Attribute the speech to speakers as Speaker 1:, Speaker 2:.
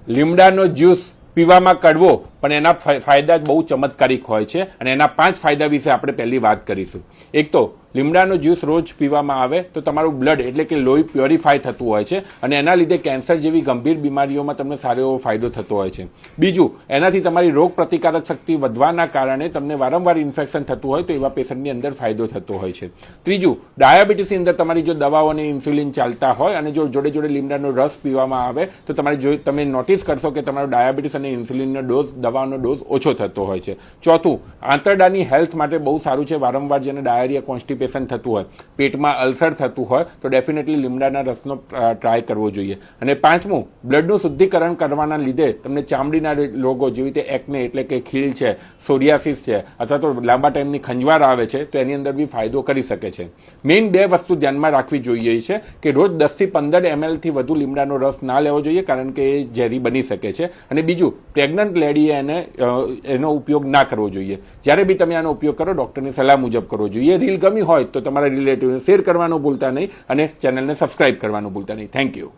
Speaker 1: લીમડાનો juice પીવામાં કડવો પણ એના ફાયદા બહુ ચમત્કારિક હોય છે અને એના 5 ફાયદા વિશે આપણે પહેલી વાત કરીશું. એક તો લીમડાનો જ્યુસ રોજ પીવામાં આવે તો તમારું બ્લડ એટલે કે લોહી પ્યોરિફાય થતું હોય છે અને એના લીધે કેન્સર જેવી ગંભીર બીમારીઓમાં તમને સારો એવો ફાયદો થતો હોય છે. બીજું, એનાથી તમારી રોગ પ્રતિકારક શક્તિ વધવાના કારણે તમને વારંવાર ઇન્ફેક્શન થતું હોય તો એવા પેશન્ટની અંદર ફાયદો થતો હોય છે. ત્રીજું, ડાયાબિટીસની અંદર તમારી જો દવાઓ અને ઇન્સ્યુલિન ચાલતા હોય અને જો જોડે જોડે લીમડાનો રસ પીવામાં આવે તો તમે નોટિસ કરશો કે તમારો ડાયાબિટીસ અને ઇન્સ્યુલિનનો ડોઝ, દવાનો ડોઝ ઓછો થતો હોય છે. ચોથું, આંતરડાની હેલ્થ માટે બહુ સારું છે. વારંવાર જેને ડાયરિયા, કોન્સ્ટિપેશન થતું હોય, પેટમાં અલ્સર થતું હોય તો ડેફિનેટલી લીમડાના રસનો ટ્રાય કરવો જોઈએ. અને પાંચમું, બ્લડનું શુદ્ધિકરણ કરવાના લીધે તમને ચામડીના રોગો જેવી રીતે એકને એટલે કે ખીલ છે, સોરિયાસિસ છે અથવા તો લાંબા ટાઈમની ખંજવાળ આવે છે તો એની અંદર બી ફાયદો કરી શકે છે. મેઇન 2 વસ્તુ ધ્યાનમાં રાખવી જોઈએ છે કે રોજ 10 થી 15 ml થી વધુ લીમડાનો રસ ના લેવો જોઈએ કારણ કે એ ઝેરી બની શકે છે. અને બીજું, પ્રેગ્નન્ટ લેડીએ એનો ઉપયોગ ના કરવો જોઈએ. જ્યારે બી તમે આનો ઉપયોગ કરો ડોક્ટરની સલાહ મુજબ કરવો જોઈએ. રીલ ગમી હોય તો તમારા રિલેટિવને શેર કરવાનું ભૂલતા નહીં અને ચેનલને સબસ્ક્રાઇબ કરવાનું ભૂલતા નહીં. Thank you.